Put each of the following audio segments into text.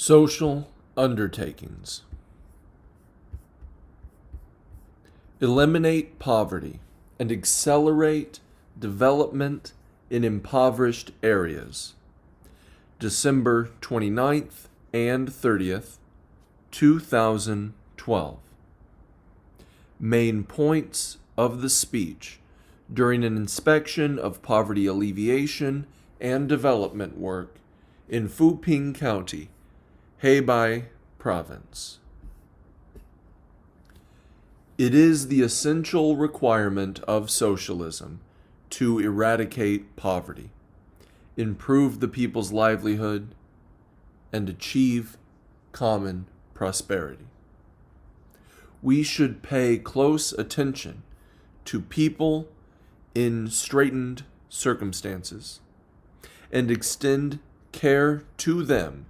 Social undertakings. Eliminate poverty and accelerate development in impoverished areas. December 29th and 30th, 2012. Main points of the speech during an inspection of poverty alleviation and development work in Fuping County, Hebei Province. It is the essential requirement of socialism to eradicate poverty, improve the people's livelihood, and achieve common prosperity. We should pay close attention to people in straitened circumstances and extend care to them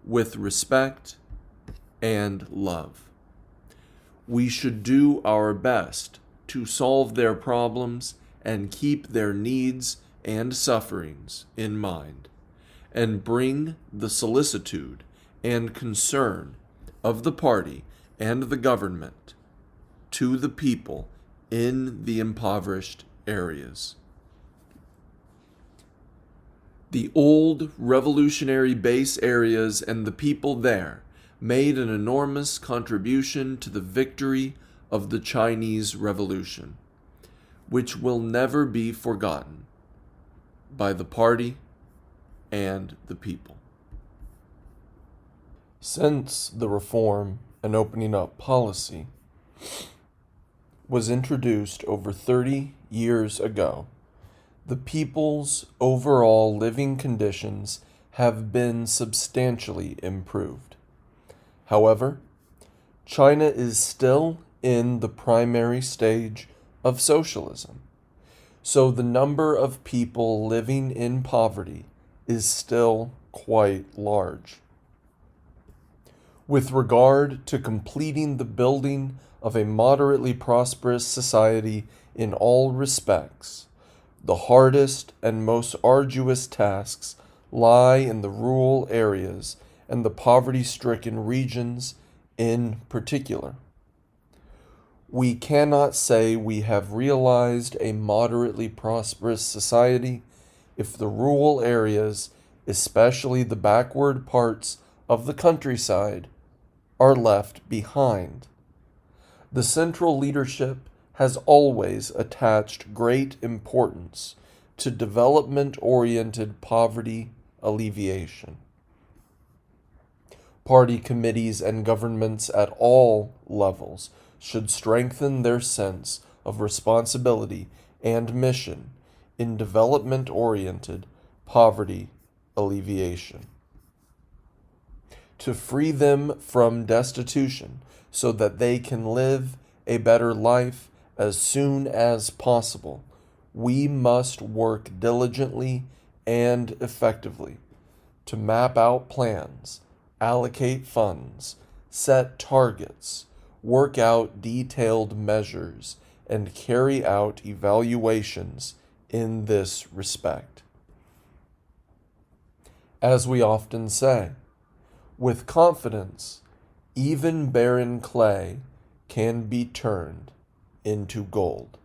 with respect and love. We should do our best to solve their problems and keep their needs and sufferings in mind, and bring the solicitude and concern of the party and the government to the people in the impoverished areas. The old revolutionary base areas and the people there made an enormous contribution to the victory of the Chinese Revolution, which will never be forgotten by the party and the people. Since the reform and opening up policy was introduced over 30 years ago, the people's overall living conditions have been substantially improved. However, China is still in the primary stage of socialism, so the number of people living in poverty is still quite large. With regard to completing the building of a moderately prosperous society in all respects, the hardest and most arduous tasks lie in the rural areas and the poverty-stricken regions in particular. We cannot say we have realized a moderately prosperous society if the rural areas, especially the backward parts of the countryside, are left behind. The central leadership has always attached great importance to development-oriented poverty alleviation. Party committees and governments at all levels should strengthen their sense of responsibility and mission in development-oriented poverty alleviation, to free them from destitution so that they can live a better life as soon as possible. We must work diligently and effectively to map out plans, allocate funds, set targets, work out detailed measures, and carry out evaluations in this respect. As we often say, with confidence, even barren clay can be turned into gold.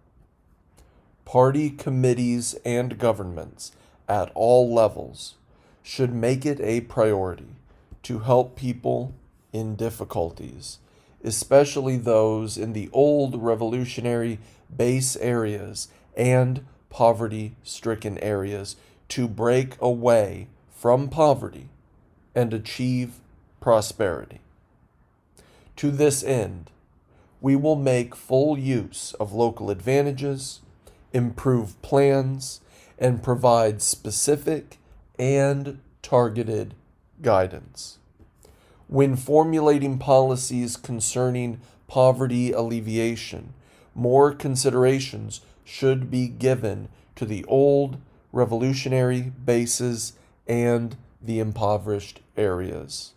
Party committees and governments at all levels should make it a priority to help people in difficulties, especially those in the old revolutionary base areas and poverty-stricken areas, to break away from poverty and achieve prosperity. To this end, we will make full use of local advantages, improve plans, and provide specific and targeted guidance. When formulating policies concerning poverty alleviation, more considerations should be given to the old revolutionary bases and the impoverished areas.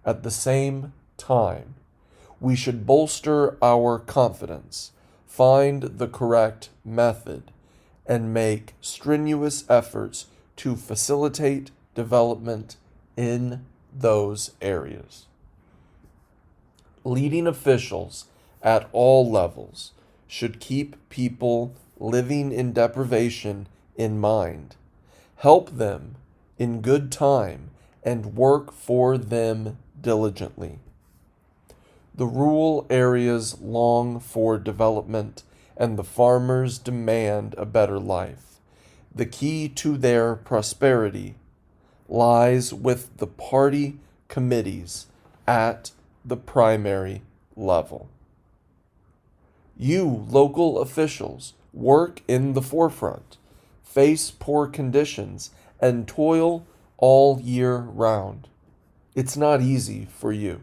At the same time, we should bolster our confidence, find the correct method, and make strenuous efforts to facilitate development in those areas. Leading officials at all levels should keep people living in deprivation in mind, help them in good time, and work for them diligently. The rural areas long for development, and the farmers demand a better life. The key to their prosperity lies with the party committees at the primary level. You, local officials, work in the forefront, face poor conditions, and toil all year round. It's not easy for you.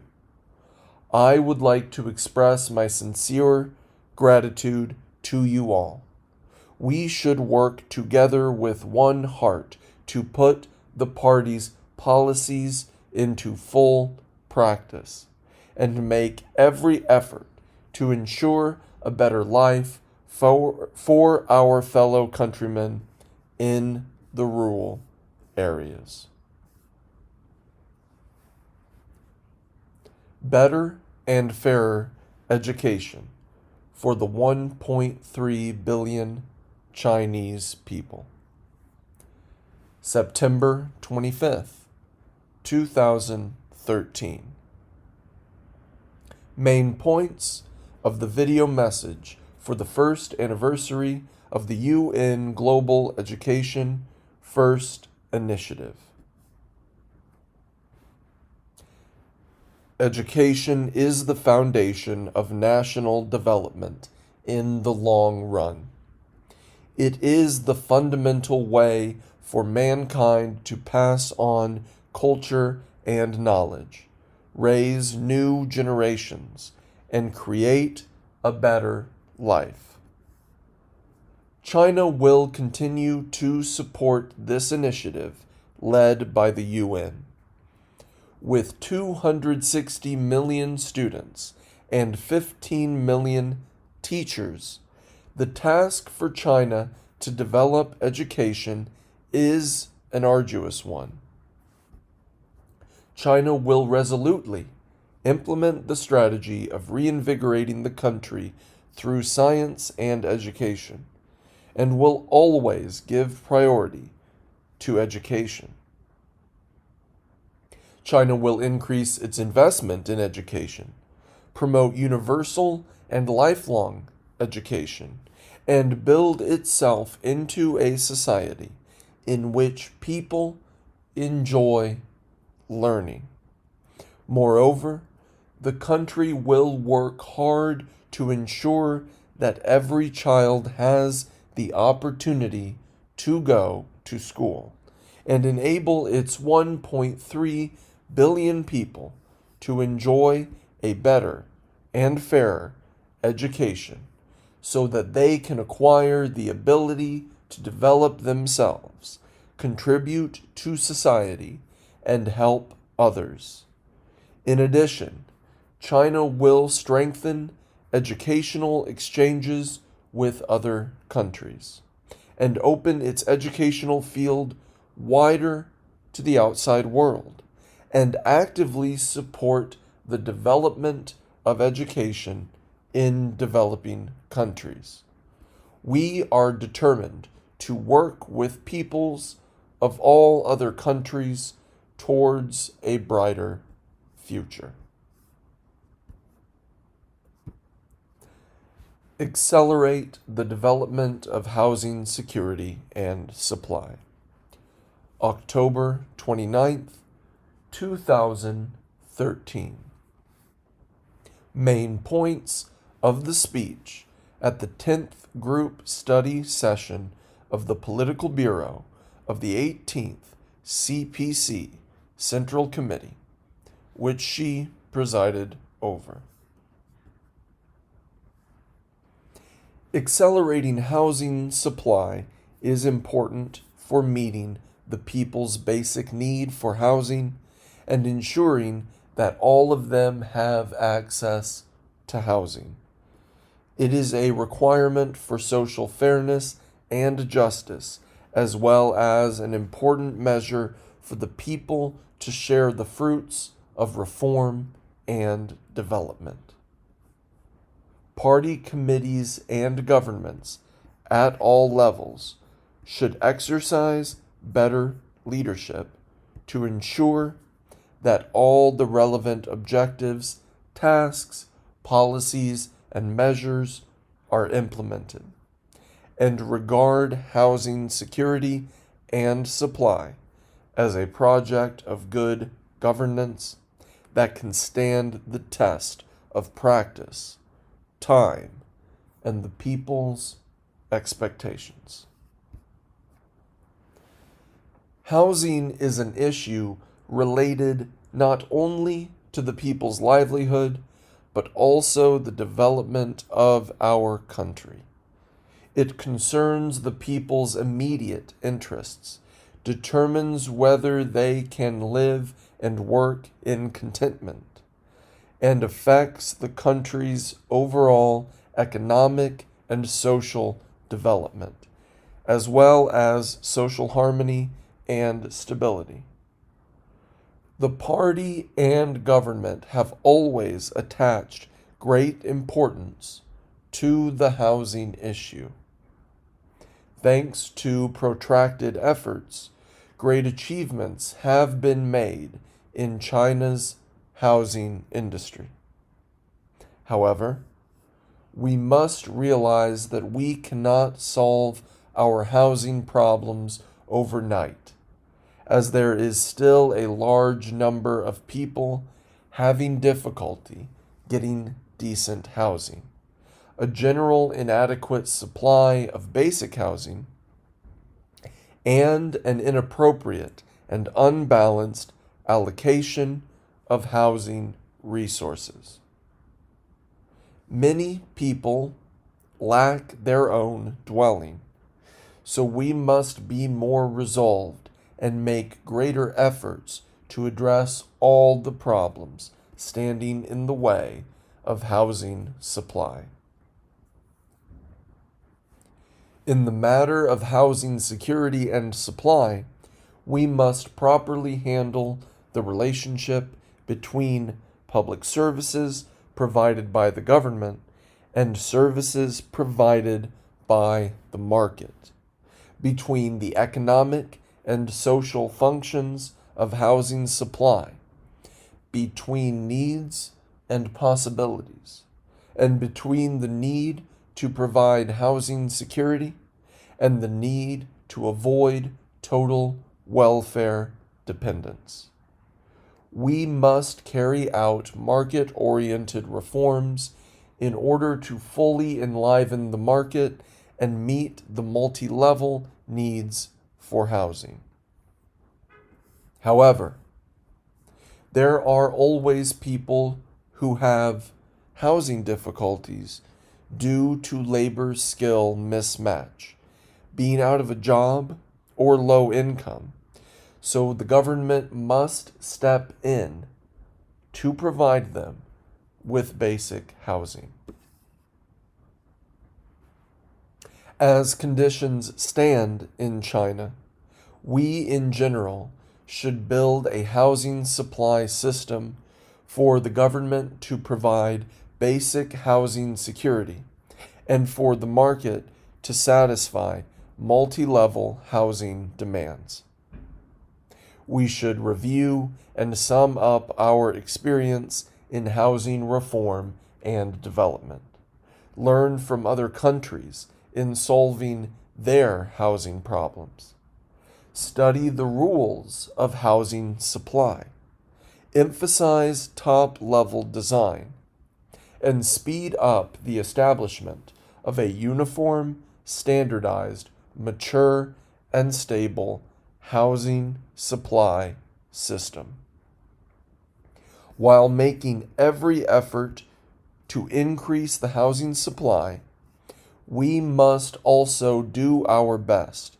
I would like to express my sincere gratitude to you all. We should work together with one heart to put the party's policies into full practice and make every effort to ensure a better life for our fellow countrymen in the rural areas. Better and fairer education for the 1.3 billion Chinese people. September 25th, 2013. Main points of the video message for the first anniversary of the UN Global Education First Initiative. Education is the foundation of national development in the long run. It is the fundamental way for mankind to pass on culture and knowledge, raise new generations, and create a better life. China will continue to support this initiative led by the UN. With 260 million students and 15 million teachers, the task for China to develop education is an arduous one. China will resolutely implement the strategy of reinvigorating the country through science and education, and will always give priority to education. China will increase its investment in education, promote universal and lifelong education, and build itself into a society in which people enjoy learning. Moreover, the country will work hard to ensure that every child has the opportunity to go to school and enable its 1.3 billion people to enjoy a better and fairer education so that they can acquire the ability to develop themselves, contribute to society, and help others. In addition, China will strengthen educational exchanges with other countries and open its educational field wider to the outside world, and actively support the development of education in developing countries. We are determined to work with peoples of all other countries towards a brighter future. Accelerate the development of housing security and supply. October 29th, 2013. Main points of the speech at the 10th Group Study Session of the Political Bureau of the 18th CPC Central Committee, which she presided over. Accelerating housing supply is important for meeting the people's basic need for housing and ensuring that all of them have access to housing. It is a requirement for social fairness and justice, as well as an important measure for the people to share the fruits of reform and development. Party committees and governments at all levels should exercise better leadership to ensure that all the relevant objectives, tasks, policies, and measures are implemented, and regard housing security and supply as a project of good governance that can stand the test of practice, time, and the people's expectations. Housing is an issue related not only to the people's livelihood, but also the development of our country. It concerns the people's immediate interests, determines whether they can live and work in contentment, and affects the country's overall economic and social development, as well as social harmony and stability. The party and government have always attached great importance to the housing issue. Thanks to protracted efforts, great achievements have been made in China's housing industry. However, we must realize that we cannot solve our housing problems overnight, as there is still a large number of people having difficulty getting decent housing, a general inadequate supply of basic housing, and an inappropriate and unbalanced allocation of housing resources. Many people lack their own dwelling, so we must be more resolved and make greater efforts to address all the problems standing in the way of housing supply. In the matter of housing security and supply, we must properly handle the relationship between public services provided by the government and services provided by the market, between the economic and social functions of housing supply, between needs and possibilities, and between the need to provide housing security and the need to avoid total welfare dependence. We must carry out market-oriented reforms in order to fully enliven the market and meet the multi-level needs for housing. However, there are always people who have housing difficulties due to labor skill mismatch, being out of a job or low income. So the government must step in to provide them with basic housing. As conditions stand in China, we in general should build a housing supply system for the government to provide basic housing security and for the market to satisfy multi-level housing demands. We should review and sum up our experience in housing reform and development, learn from other countries in solving their housing problems, study the rules of housing supply, emphasize top-level design, and speed up the establishment of a uniform, standardized, mature, and stable housing supply system, while making every effort to increase the housing supply. We must also do our best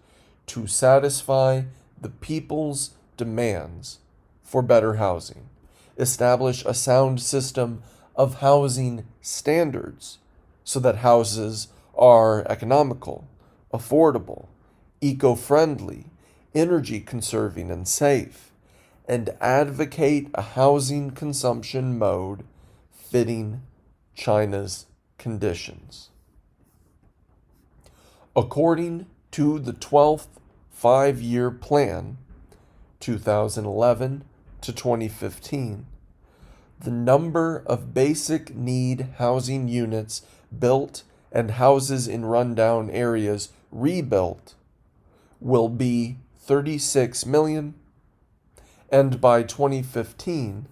to satisfy the people's demands for better housing, establish a sound system of housing standards so that houses are economical, affordable, eco-friendly, energy conserving and safe, and advocate a housing consumption mode fitting China's conditions. According to the 12th Five-Year Plan, 2011 to 2015, the number of basic need housing units built and houses in rundown areas rebuilt will be 36 million, and by 2015,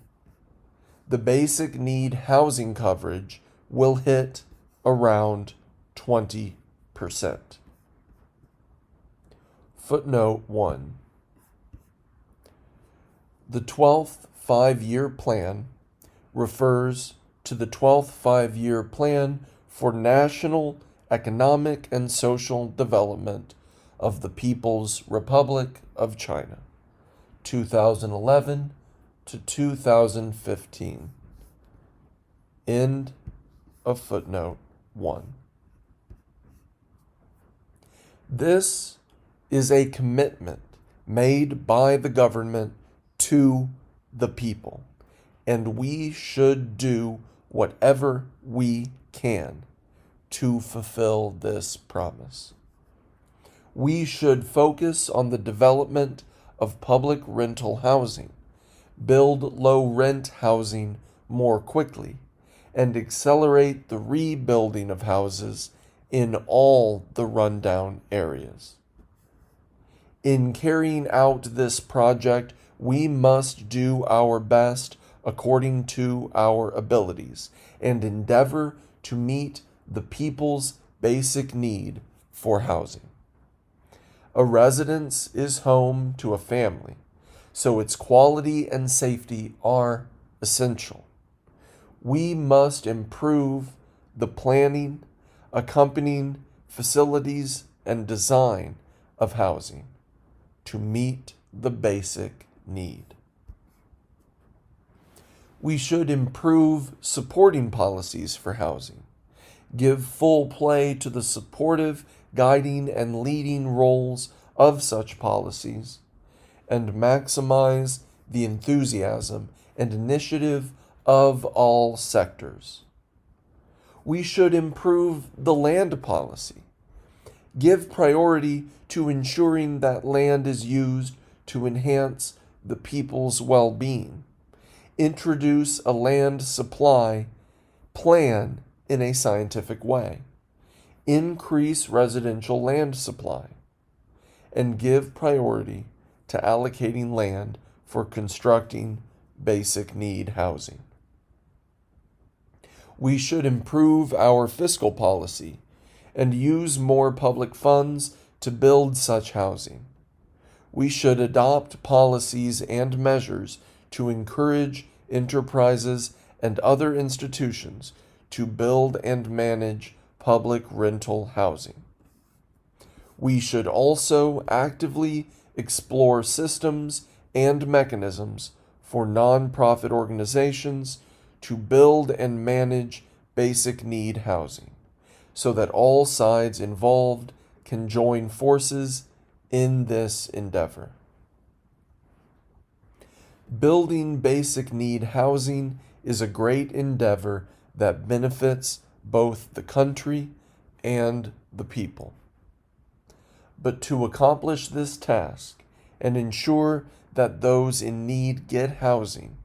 the basic need housing coverage will hit around 20%. Footnote 1. The 12th Five-Year Plan refers to the 12th Five-Year Plan for National Economic and Social Development of the People's Republic of China, 2011 to 2015. End of footnote 1. This is a commitment made by the government to the people, and we should do whatever we can to fulfill this promise. We should focus on the development of public rental housing, build low-rent housing more quickly, and accelerate the rebuilding of houses in all the rundown areas. In carrying out this project, we must do our best according to our abilities and endeavor to meet the people's basic need for housing. A residence is home to a family, so its quality and safety are essential. We must improve the planning, accompanying facilities, and design of housing to meet the basic need. We should improve supporting policies for housing, give full play to the supportive, guiding, and leading roles of such policies, and maximize the enthusiasm and initiative of all sectors. We should improve the land policy, give priority to ensuring that land is used to enhance the people's well-being, introduce a land supply plan in a scientific way, increase residential land supply, and give priority to allocating land for constructing basic need housing. We should improve our fiscal policy and use more public funds to build such housing. We should adopt policies and measures to encourage enterprises and other institutions to build and manage public rental housing. We should also actively explore systems and mechanisms for nonprofit organizations to build and manage basic need housing, so that all sides involved can join forces in this endeavor. Building basic need housing is a great endeavor that benefits both the country and the people. But to accomplish this task and ensure that those in need get housing,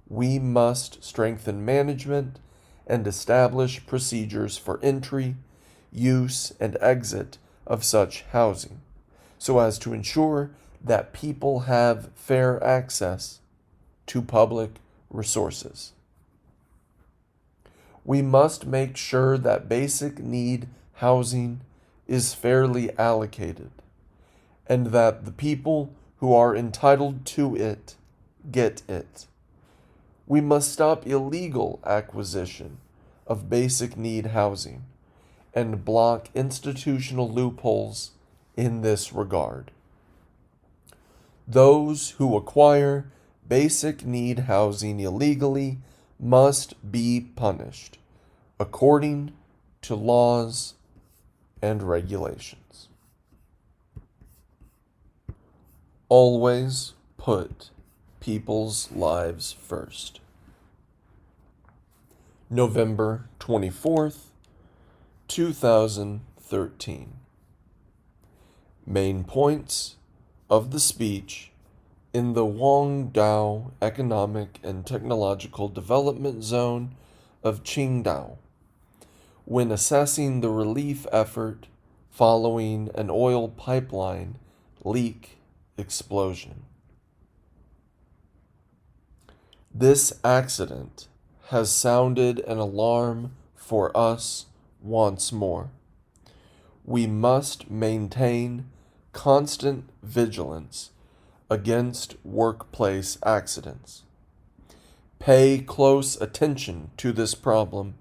we must strengthen management and establish procedures for entry, use, and exit of such housing, so as to ensure that people have fair access to public resources. We must make sure that basic need housing is fairly allocated, and that the people who are entitled to it get it. We must stop illegal acquisition of basic need housing and block institutional loopholes in this regard. Those who acquire basic need housing illegally must be punished according to laws and regulations. Always put people's lives first. November 24th, 2013. Main points of the speech in the Guangdao Economic and Technological Development Zone of Qingdao, when assessing the relief effort following an oil pipeline leak explosion. This accident has sounded an alarm for us once more. We must maintain constant vigilance against workplace accidents. Pay close attention to this problem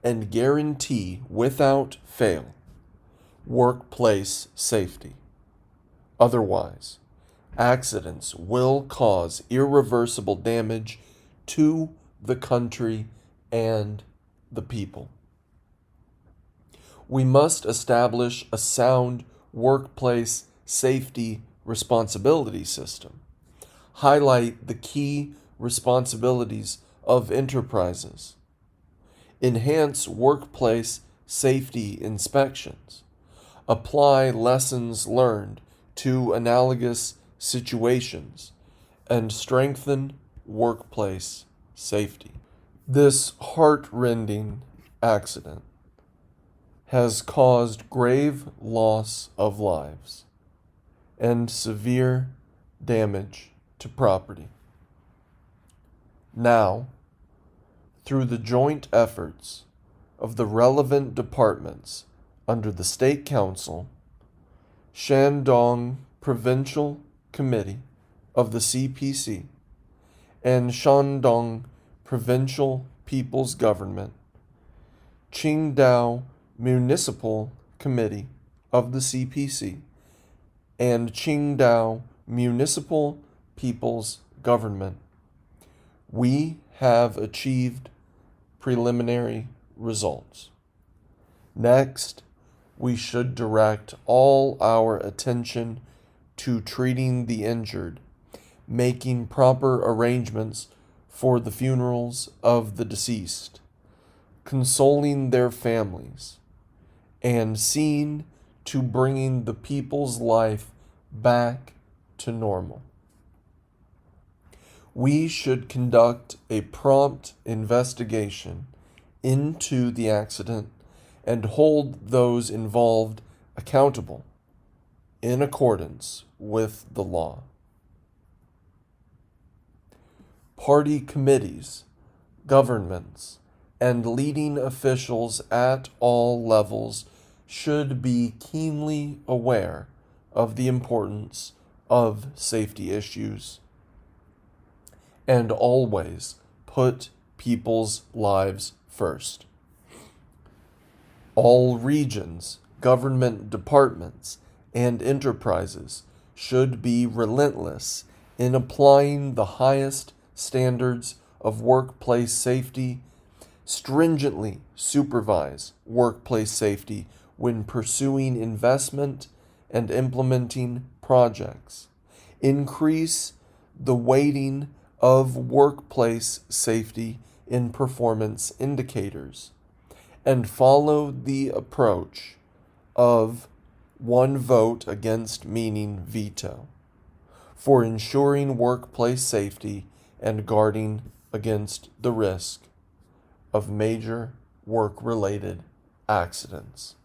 and guarantee without fail workplace safety. Otherwise, accidents will cause irreversible damage to the country and the people. We must establish a sound workplace safety responsibility system, highlight the key responsibilities of enterprises, enhance workplace safety inspections, apply lessons learned to analogous situations, and strengthen workplace safety. This heart-rending accident has caused grave loss of lives and severe damage to property. Now, through the joint efforts of the relevant departments under the State Council, Shandong Provincial Committee of the CPC, and Shandong Provincial People's Government, Qingdao Municipal Committee of the CPC, and Qingdao Municipal People's Government, we have achieved preliminary results. Next, we should direct all our attention to treating the injured, making proper arrangements for the funerals of the deceased, consoling their families, and seeing to bringing the people's life back to normal. We should conduct a prompt investigation into the accident and hold those involved accountable in accordance with the law. Party committees, governments, and leading officials at all levels should be keenly aware of the importance of safety issues and always put people's lives first. All regions, government departments, and enterprises should be relentless in applying the highest standards of workplace safety, stringently supervise workplace safety when pursuing investment and implementing projects, increase the weighting of workplace safety in performance indicators, and follow the approach of one vote against meaning veto for ensuring workplace safety and guarding against the risk of major work-related accidents.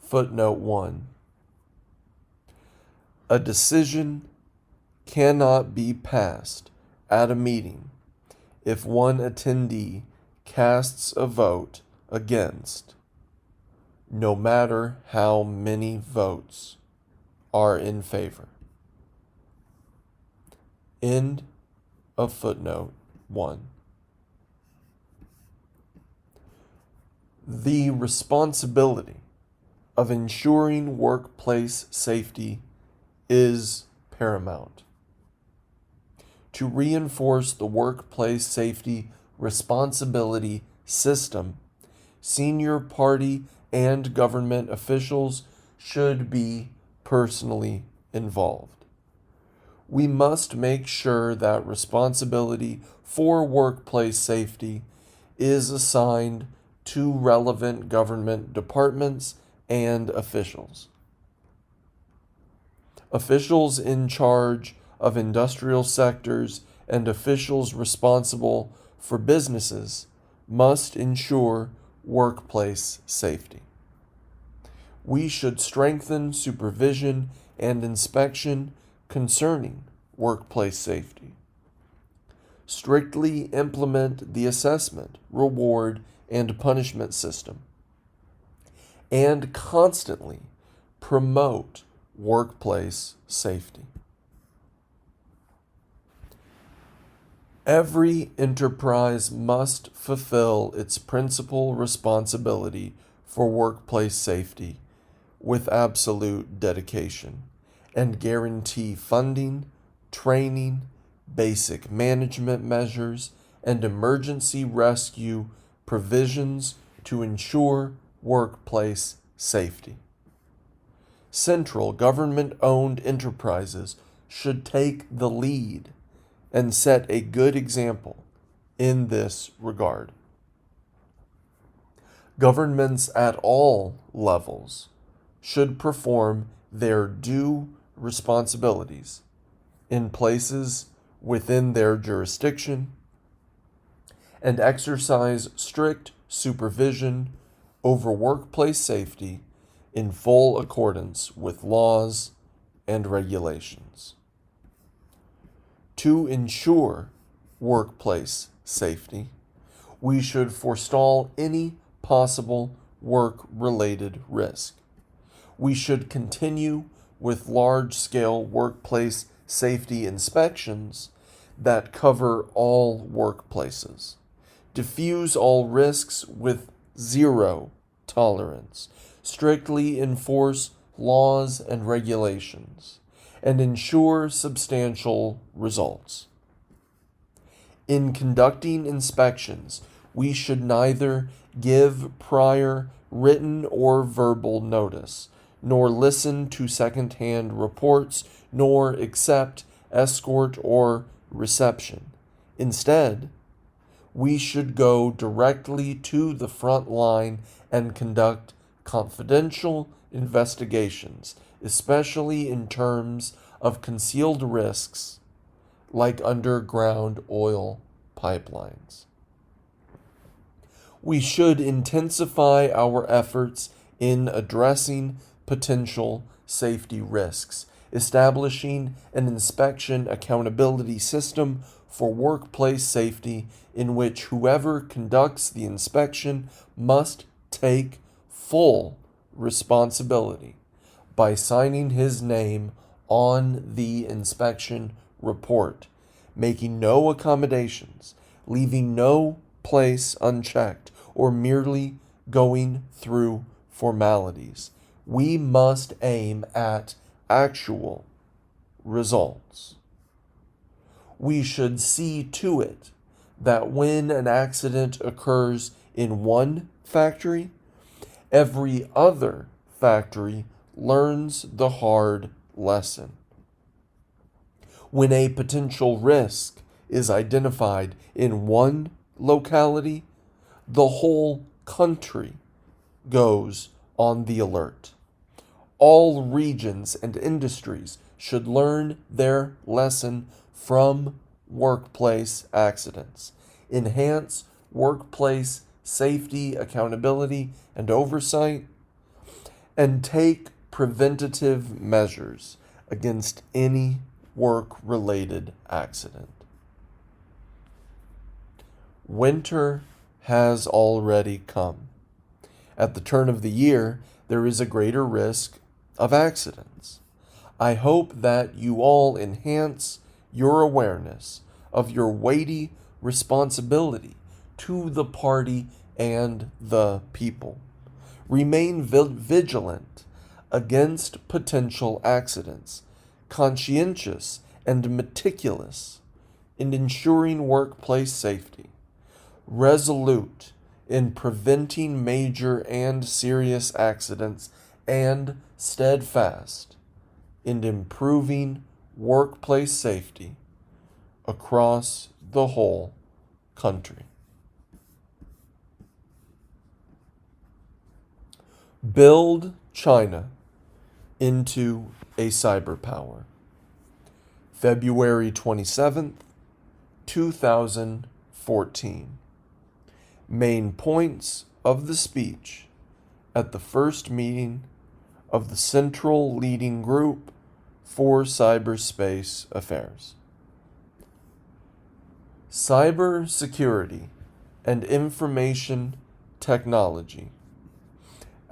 Footnote 1. A decision cannot be passed at a meeting if one attendee casts a vote against, no matter how many votes are in favor. End of footnote 1. The responsibility of ensuring workplace safety is paramount. To reinforce the workplace safety responsibility system, senior party and government officials should be personally involved. We must make sure that responsibility for workplace safety is assigned to relevant government departments and officials. Officials in charge of industrial sectors and officials responsible for businesses must ensure workplace safety. We should strengthen supervision and inspection concerning workplace safety. Strictly implement the assessment, reward, and punishment system, and constantly promote workplace safety. Every enterprise must fulfill its principal responsibility for workplace safety with absolute dedication and guarantee funding, training, basic management measures, and emergency rescue provisions to ensure workplace safety. Central government-owned enterprises should take the lead and set a good example in this regard. Governments at all levels should perform their due responsibilities in places within their jurisdiction and exercise strict supervision over workplace safety in full accordance with laws and regulations. To ensure workplace safety, we should forestall any possible work-related risk. We should continue with large-scale workplace safety inspections that cover all workplaces, diffuse all risks with zero tolerance, strictly enforce laws and regulations, and ensure substantial results. In conducting inspections, we should neither give prior written or verbal notice, nor listen to second-hand reports, nor accept escort or reception. Instead, we should go directly to the front line and conduct confidential investigations, especially in terms of concealed risks like underground oil pipelines. We should intensify our efforts in addressing potential safety risks, establishing an inspection accountability system for workplace safety in which whoever conducts the inspection must take full responsibility by signing his name on the inspection report, making no accommodations, leaving no place unchecked, or merely going through formalities. We must aim at actual results. We should see to it that when an accident occurs in one factory, every other factory learns the hard lesson. When a potential risk is identified in one locality, the whole country goes on the alert. All regions and industries should learn their lesson from workplace accidents, enhance workplace safety, accountability, and oversight, and take preventative measures against any work-related accident. Winter has already come. At the turn of the year, there is a greater risk of accidents. I hope that you all enhance your awareness of your weighty responsibility to the party and the people. Remain vigilant against potential accidents, conscientious and meticulous in ensuring workplace safety, resolute in preventing major and serious accidents, and steadfast in improving workplace safety across the whole country. Build China into a cyberpower. February 27th, 2014. Main points of the speech at the first meeting of the Central Leading Group for Cyberspace Affairs. Cybersecurity and information technology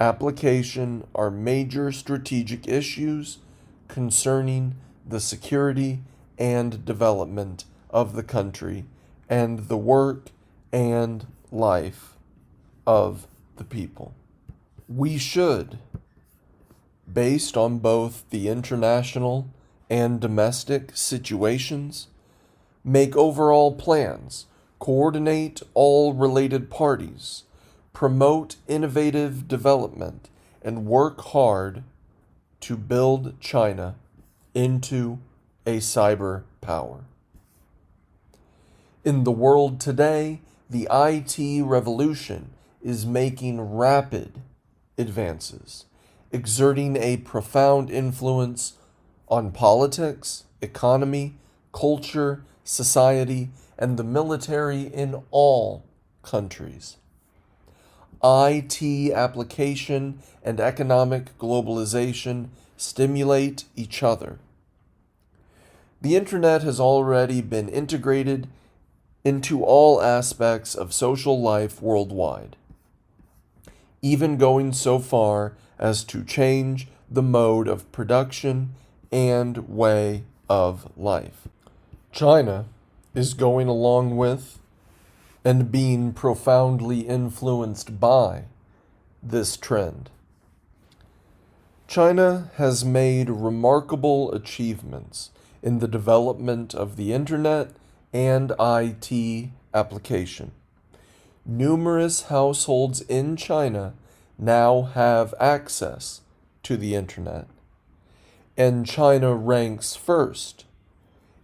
application are major strategic issues concerning the security and development of the country and the work and life of the people. We should, based on both the international and domestic situations, make overall plans, coordinate all related parties, promote innovative development, and work hard to build China into a cyber power. In the world today, the IT revolution is making rapid advances, exerting a profound influence on politics, economy, culture, society, and the military in all countries. IT application and economic globalization stimulate each other. The internet has already been integrated into all aspects of social life worldwide, even going so far as to change the mode of production and way of life. China is going along with and being profoundly influenced by this trend. China has made remarkable achievements in the development of the internet and IT application. Numerous households in China now have access to the internet, and China ranks first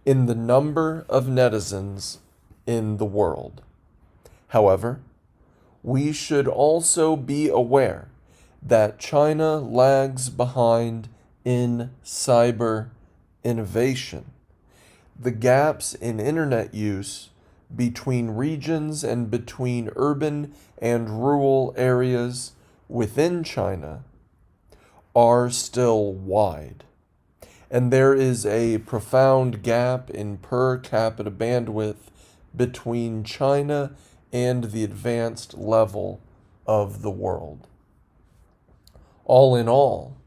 in the number of netizens in the world. However, we should also be aware that China lags behind in cyber innovation. The gaps in internet use between regions and between urban and rural areas within China are still wide, and there is a profound gap in per capita bandwidth between China and the advanced level of the world. All in all,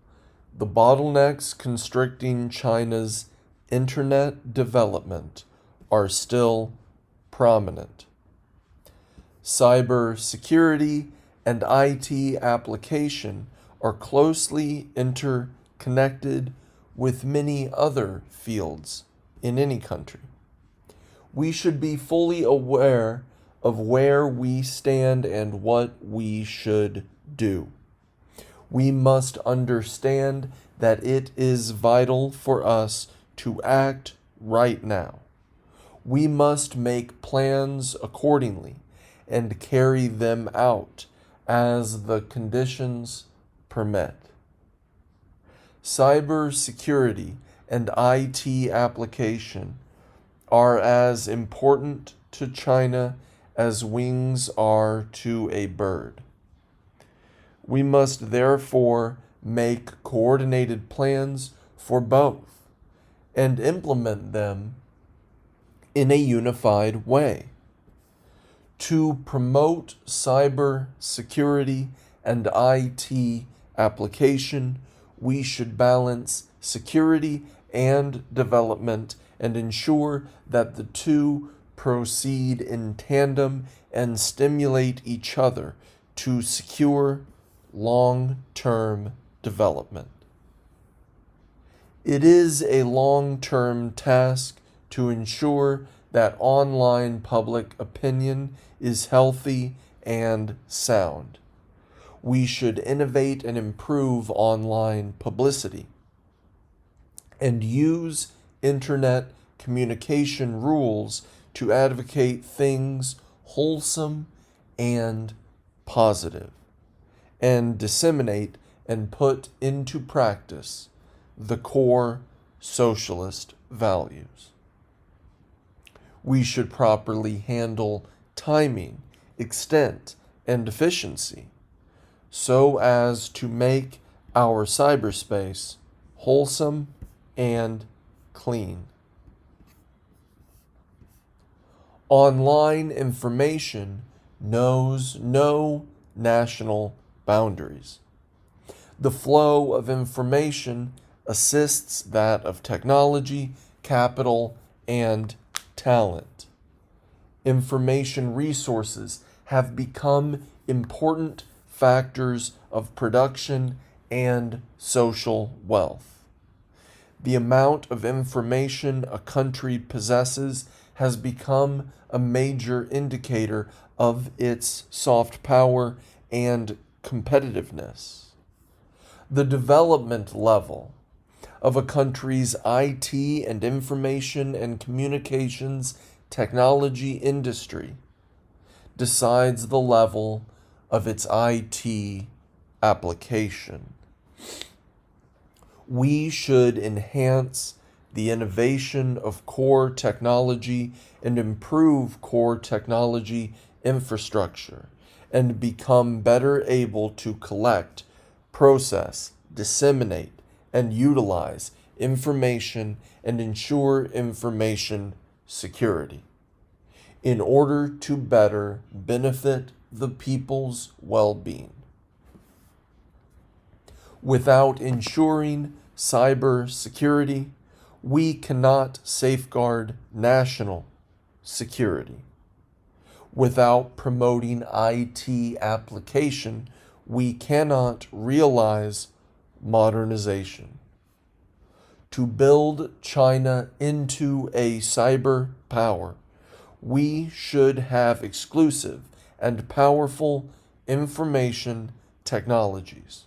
the bottlenecks constricting China's internet development are still prominent. Cybersecurity and IT application are closely interconnected with many other fields in any country. We should be fully aware of where we stand and what we should do. We must understand that it is vital for us to act right now. We must make plans accordingly and carry them out as the conditions permit. Cybersecurity and IT application are as important to China as wings are to a bird. We must therefore make coordinated plans for both and implement them in a unified way. To promote cyber security and IT application, we should balance security and development and ensure that the two proceed in tandem and stimulate each other to secure long-term development. It is a long-term task to ensure that online public opinion is healthy and sound. We should innovate and improve online publicity. and use internet communication rules to advocate things wholesome and positive, and disseminate and put into practice the core socialist values. We should properly handle timing, extent, and efficiency so as to make our cyberspace wholesome and clean. Online information knows no national boundaries. The flow of information assists that of technology, capital, and talent. Information resources have become important factors of production and social wealth. The amount of information a country possesses has become a major indicator of its soft power and competitiveness. The development level of a country's IT and information and communications technology industry decides the level of its IT application. We should enhance the innovation of core technology and improve core technology infrastructure and become better able to collect, process, disseminate, and utilize information and ensure information security in order to better benefit the people's well-being. Without ensuring cyber security, we cannot safeguard national security. Without promoting IT application, we cannot realize modernization. To build China into a cyber power, we should have exclusive and powerful information technologies,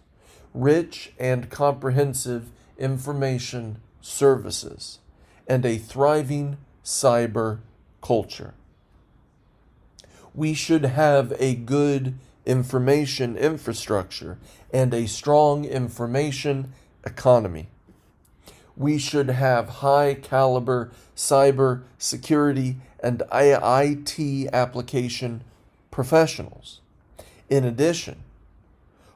rich and comprehensive information services, and a thriving cyber culture. We should have a good information infrastructure and a strong information economy. We should have high caliber cyber security and IT application professionals. In addition,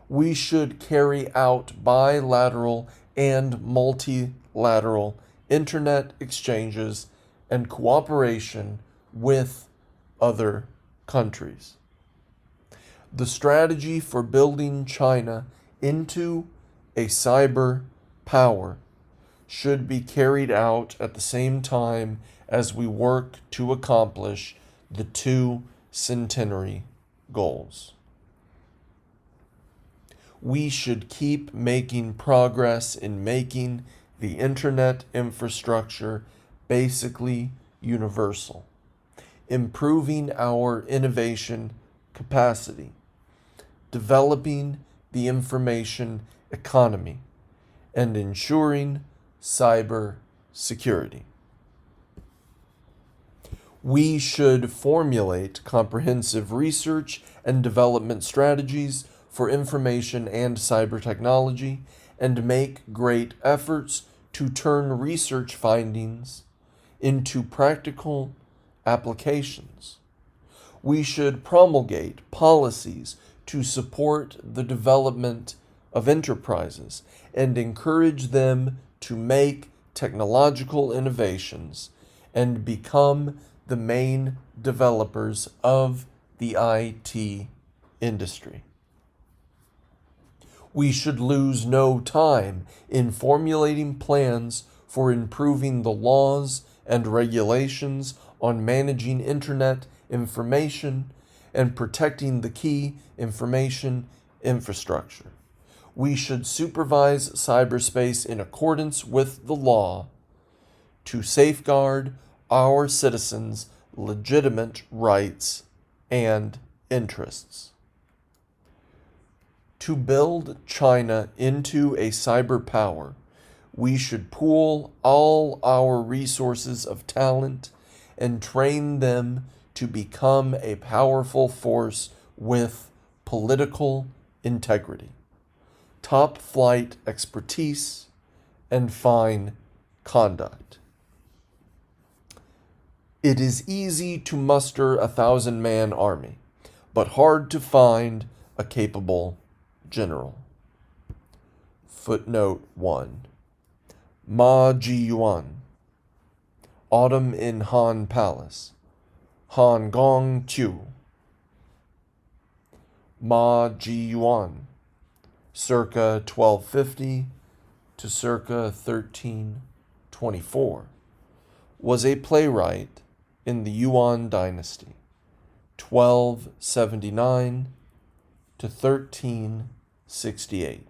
we should carry out bilateral and multilateral internet exchanges and cooperation with other countries. The strategy for building China into a cyber power should be carried out at the same time as we work to accomplish the 2 centenary goals. We should keep making progress in making the internet infrastructure basically universal, improving our innovation capacity, developing the information economy, and ensuring cyber security. We should formulate comprehensive research and development strategies for information and cyber technology and make great efforts to turn research findings into practical applications. We should promulgate policies to support the development of enterprises and encourage them to make technological innovations and become the main developers of the IT industry. We should lose no time in formulating plans for improving the laws and regulations on managing internet information and protecting the key information infrastructure. We should supervise cyberspace in accordance with the law to safeguard our citizens' legitimate rights and interests. To build China into a cyber power, We should pool all our resources of talent and train them to become a powerful force with political integrity, top flight expertise, and fine conduct. It is easy to muster a 1,000-man army, but hard to find a capable general. Footnote 1. Ma Ji-yuan, Autumn in Han Palace, Han Gong Chu. Ma Ji-yuan, circa 1250 to circa 1324, was a playwright in the Yuan dynasty, 1279 to 1368.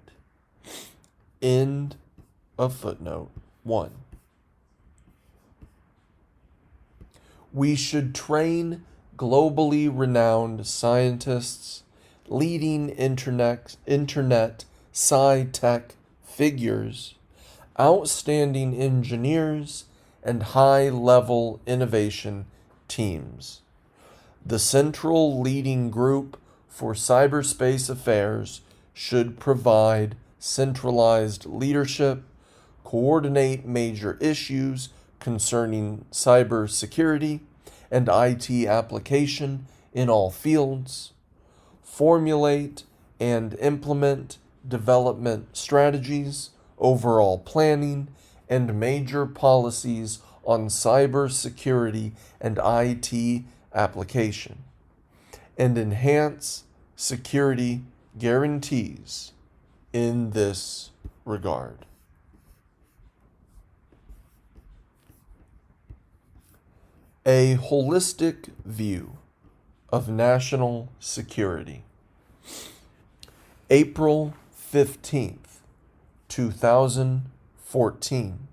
End of footnote 1. We should train globally renowned scientists, leading internet sci-tech figures, outstanding engineers, and high-level innovation teams. The central leading group for cyberspace affairs should provide centralized leadership, coordinate major issues concerning cybersecurity and IT application in all fields, formulate and implement development strategies, overall planning, and major policies on cybersecurity and IT application, and enhance security guarantees in this regard. A holistic view of national security. April 15th, 2014.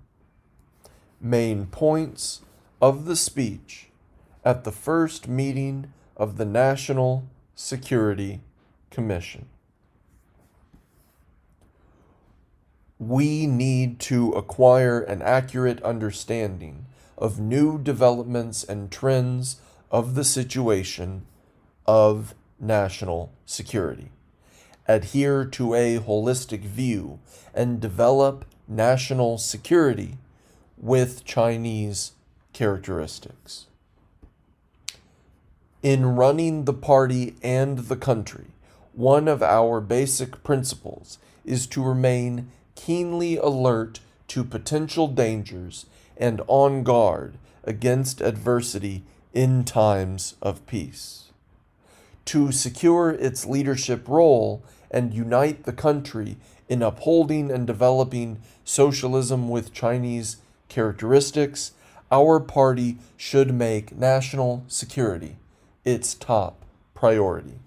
Main points of the speech at the first meeting of the National Security Commission. We need to acquire an accurate understanding of new developments and trends of the situation of national security, adhere to a holistic view, and develop national security with Chinese characteristics. In running the party and the country, one of our basic principles is to remain keenly alert to potential dangers and on guard against adversity in times of peace. To secure its leadership role and unite the country in upholding and developing socialism with Chinese characteristics, our party should make national security its top priority.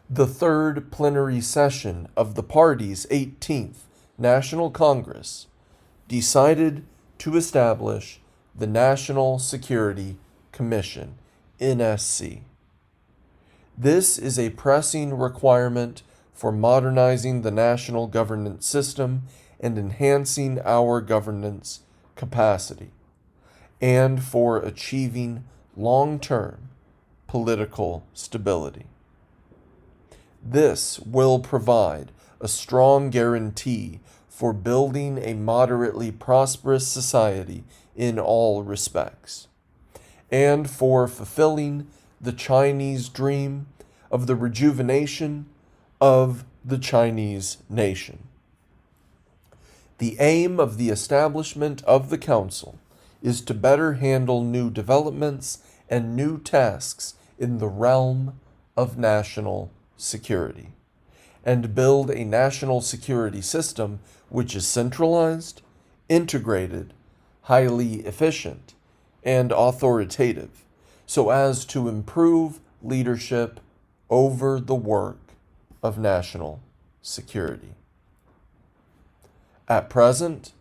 The third plenary session of the party's 18th National Congress decided to establish the National Security Commission, NSC. This is a pressing requirement for modernizing the national governance system and enhancing our governance capacity, and for achieving long-term political stability. This will provide a strong guarantee for building a moderately prosperous society in all respects, and for fulfilling the Chinese dream of the rejuvenation of the Chinese nation. The aim of the establishment of the Council is to better handle new developments and new tasks in the realm of national security, and build a national security system which is centralized, integrated, highly efficient, and authoritative, so as to improve leadership over the work of national security. At present,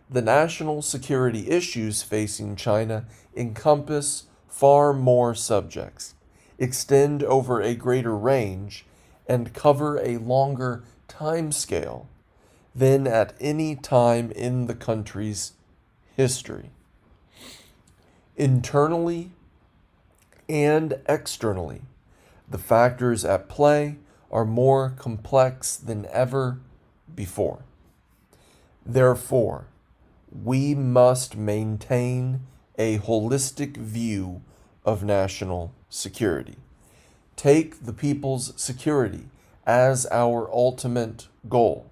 the national security issues facing China encompass far more subjects, extend over a greater range, and cover a longer time scale than at any time in the country's history. Internally and externally, the factors at play are more complex than ever before. Therefore, we must maintain a holistic view of national security. Take the people's security as our ultimate goal.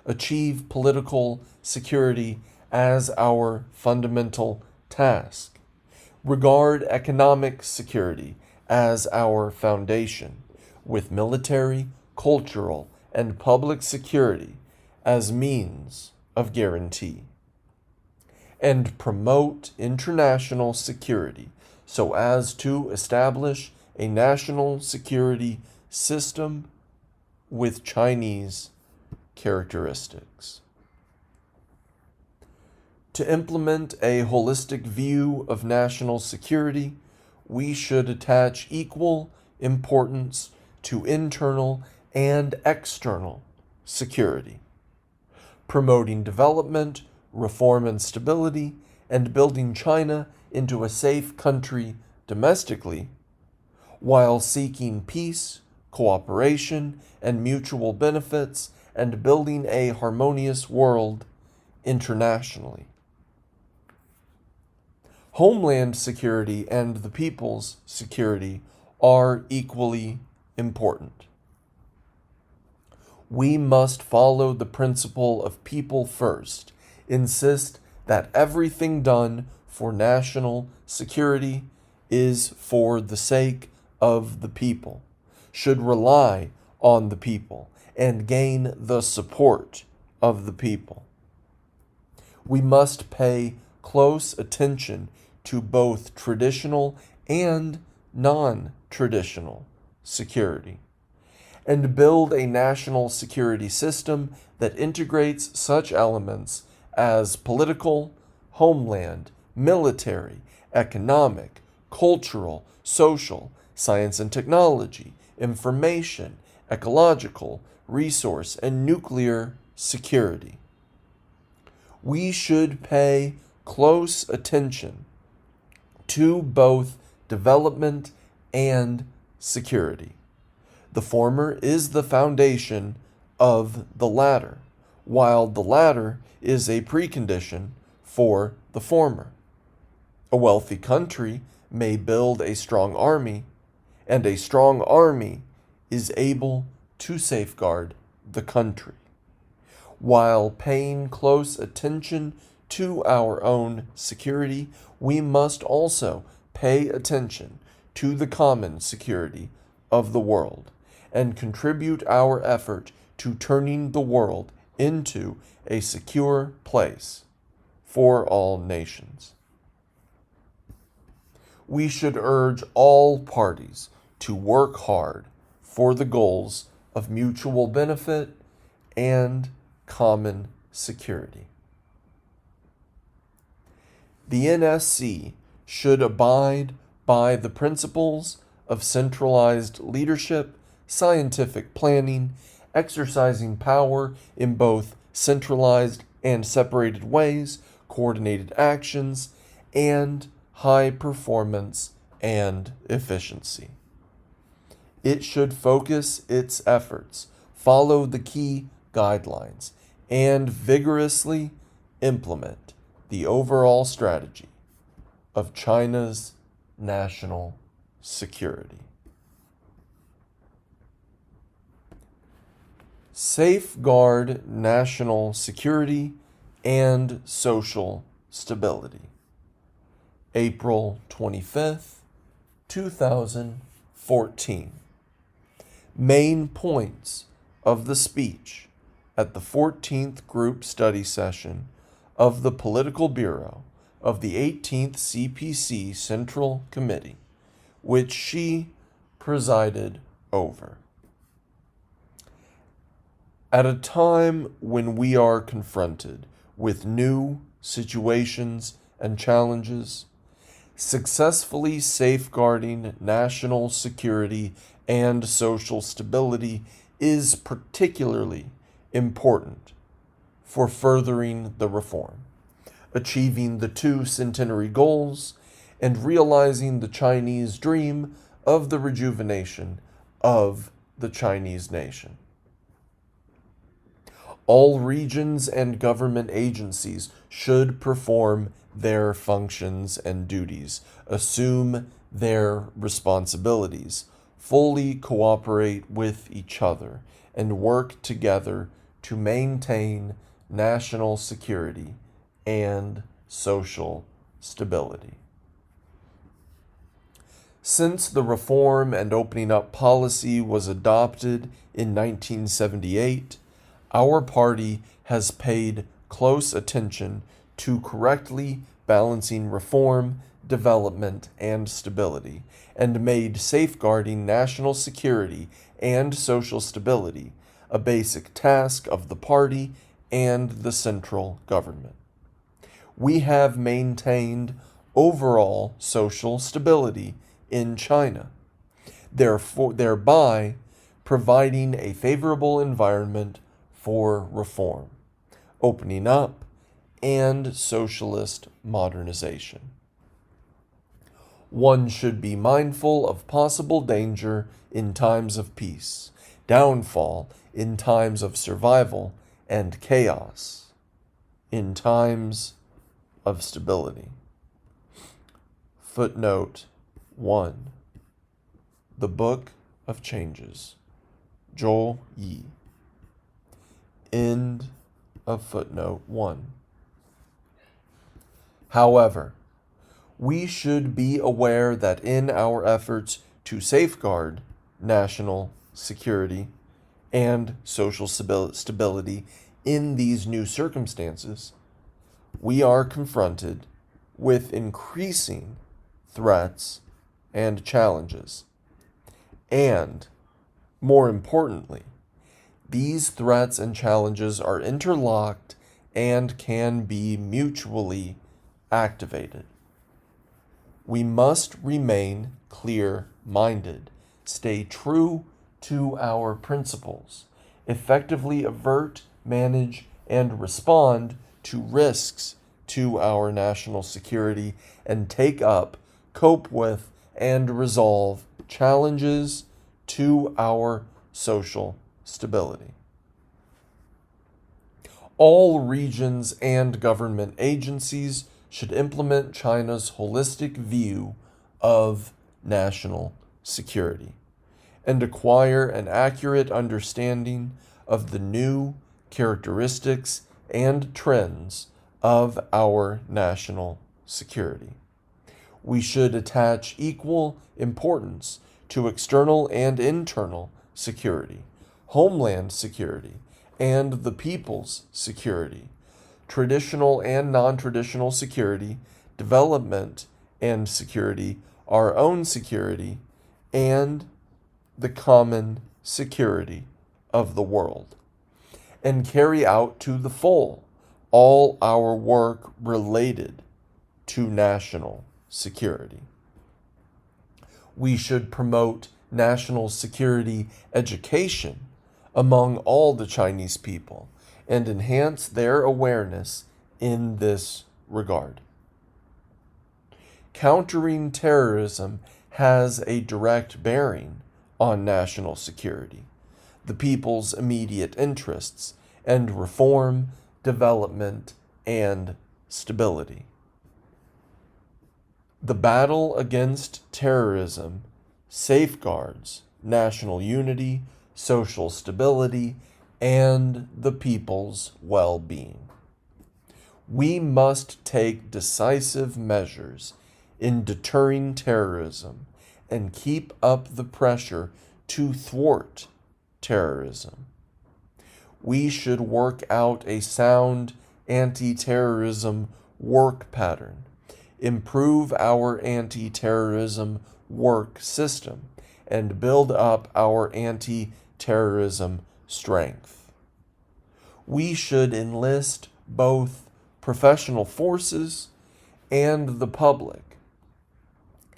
Achieve political security as our fundamental task. Regard economic security as our foundation, with military, cultural, and public security as means of guarantee. And promote international security so as to establish a national security system with Chinese characteristics. To implement a holistic view of national security, we should attach equal importance to internal and external security, promoting development, reform and stability, and building China into a safe country domestically, while seeking peace, cooperation, and mutual benefits, and building a harmonious world internationally. Homeland security and the people's security are equally important. We must follow the principle of people first, insist that everything done for national security is for the sake of the people, should rely on the people, and gain the support of the people. We must pay close attention to both traditional and non-traditional security, and build a national security system that integrates such elements as political, homeland, military, economic, cultural, social, science and technology, information, ecological, resource, and nuclear security. We should pay close attention to both development and security. The former is the foundation of the latter, while the latter is a precondition for the former. A wealthy country may build a strong army, and a strong army is able to safeguard the country. While paying close attention to our own security, we must also pay attention to the common security of the world and contribute our effort to turning the world into a secure place for all nations. We should urge all parties to work hard for the goals of mutual benefit and common security. The NSC should abide by the principles of centralized leadership, scientific planning, exercising power in both centralized and separated ways, coordinated actions, and high performance and efficiency. It should focus its efforts, follow the key guidelines, and vigorously implement the overall strategy of China's national security. Safeguard national security and social stability. April 25th, 2014. Main points of the speech at the 14th Group Study Session of the Political Bureau of the 18th CPC Central Committee, which she presided over. At a time when we are confronted with new situations and challenges, successfully safeguarding national security and social stability is particularly important for furthering the reform, achieving the two centenary goals, and realizing the Chinese dream of the rejuvenation of the Chinese nation. All regions and government agencies should perform their functions and duties, assume their responsibilities, fully cooperate with each other, and work together to maintain national security and social stability. Since the reform and opening up policy was adopted in 1978, our party has paid close attention to correctly balancing reform, development, and stability, and made safeguarding national security and social stability a basic task of the party and the central government. We have maintained overall social stability in China, thereby providing a favorable environment for reform, opening up, and socialist modernization. One should be mindful of possible danger in times of peace, downfall in times of survival, and chaos in times of stability. Footnote 1. The Book of Changes. Zhou Yi. End of footnote 1. However, we should be aware that in our efforts to safeguard national security and social stability in these new circumstances, we are confronted with increasing threats and challenges. And, more importantly, these threats and challenges are interlocked and can be mutually activated. We must remain clear-minded, stay true to our principles, effectively avert, manage, and respond to risks to our national security, and take up, cope with, and resolve challenges to our social stability. All regions and government agencies should implement China's holistic view of national security and acquire an accurate understanding of the new characteristics and trends of our national security. We should attach equal importance to external and internal security, homeland security, and the people's security, traditional and non-traditional security, development and security, our own security, and the common security of the world, and carry out to the full all our work related to national security. We should promote national security education among all the Chinese people and enhance their awareness in this regard. Countering terrorism has a direct bearing on national security, the people's immediate interests, and reform, development, and stability. The battle against terrorism safeguards national unity, social stability, and the people's well-being. We must take decisive measures in deterring terrorism and keep up the pressure to thwart terrorism. We should work out a sound anti-terrorism work pattern, improve our anti-terrorism work system, and build up our anti-terrorism strength. We should enlist both professional forces and the public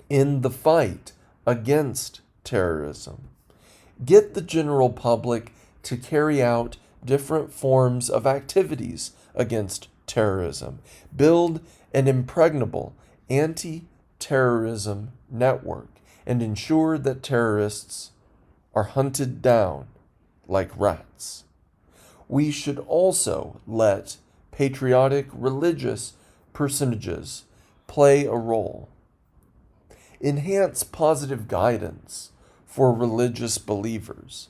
in the fight against terrorism. Get the general public to carry out different forms of activities against terrorism, build an impregnable anti-terrorism network, and ensure that terrorists are hunted down like rats. We should also let patriotic religious personages play a role. Enhance positive guidance for religious believers.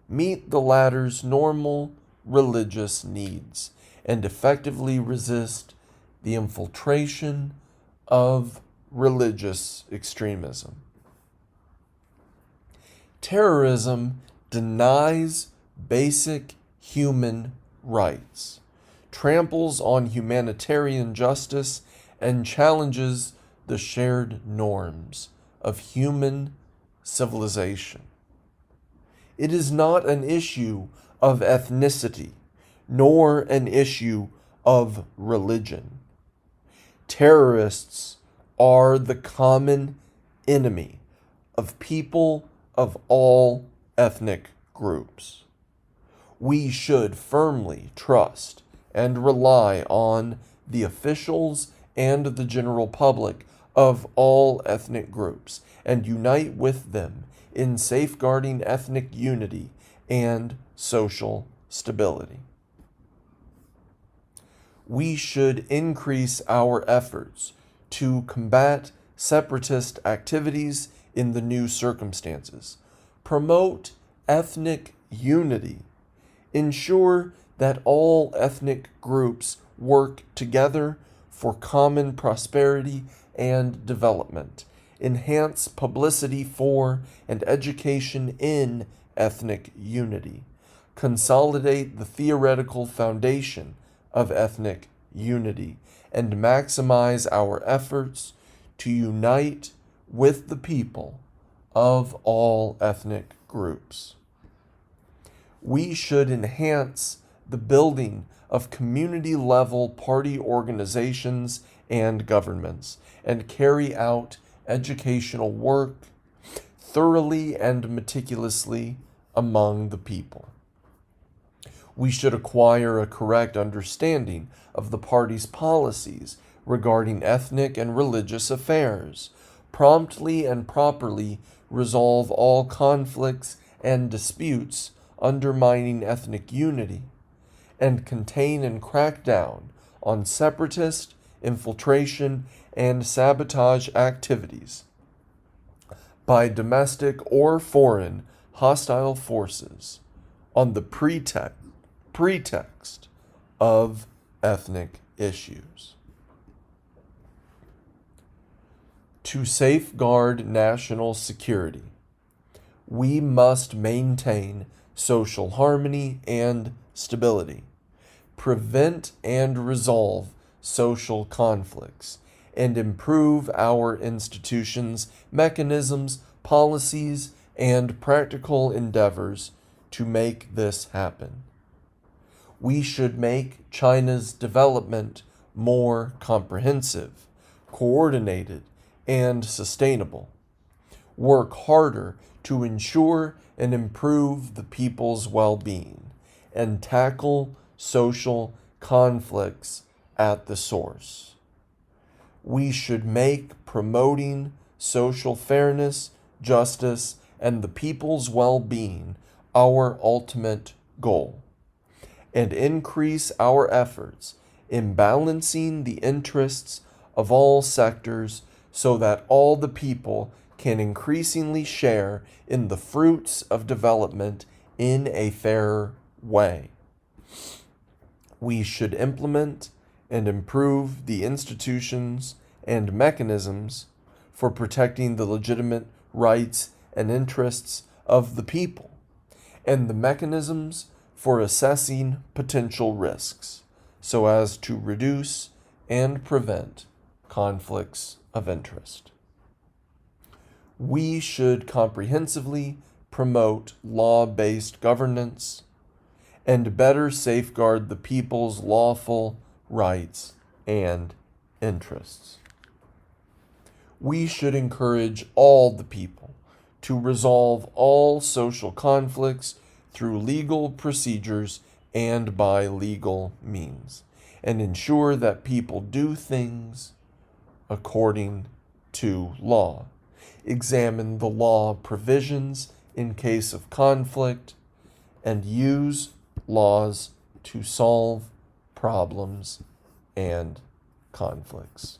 Meet the latter's normal religious needs and effectively resist the infiltration of religious extremism. Terrorism denies basic human rights, tramples on humanitarian justice, and challenges the shared norms of human civilization. It is not an issue of ethnicity, nor an issue of religion. Terrorists are the common enemy of people of all ethnic groups. We should firmly trust and rely on the officials and the general public of all ethnic groups and unite with them in safeguarding ethnic unity and social stability. We should increase our efforts to combat separatist activities in the new circumstances, promote ethnic unity, ensure that all ethnic groups work together for common prosperity and development, enhance publicity for and education in ethnic unity, consolidate the theoretical foundation of ethnic unity, and maximize our efforts to unite with the people of all ethnic groups. We should enhance the building of community-level party organizations and governments, and carry out educational work thoroughly and meticulously among the people. We should acquire a correct understanding of the party's policies regarding ethnic and religious affairs, promptly and properly resolve all conflicts and disputes undermining ethnic unity, and contain and crack down on separatist, infiltration, and sabotage activities by domestic or foreign hostile forces on the pretext of ethnic issues. To safeguard national security, we must maintain social harmony and stability, prevent and resolve social conflicts, and improve our institutions, mechanisms, policies, and practical endeavors to make this happen. We should make China's development more comprehensive, coordinated, and sustainable. Work harder to ensure and improve the people's well-being, and tackle social conflicts at the source. We should make promoting social fairness, justice, and the people's well-being our ultimate goal, and increase our efforts in balancing the interests of all sectors so that all the people can increasingly share in the fruits of development in a fairer way. We should implement and improve the institutions and mechanisms for protecting the legitimate rights and interests of the people, and the mechanisms for assessing potential risks so as to reduce and prevent conflicts of interest. We should comprehensively promote law-based governance and better safeguard the people's lawful rights and interests. We should encourage all the people to resolve all social conflicts through legal procedures and by legal means, and ensure that people do things according to law. Examine the law provisions in case of conflict, and use laws to solve problems and conflicts.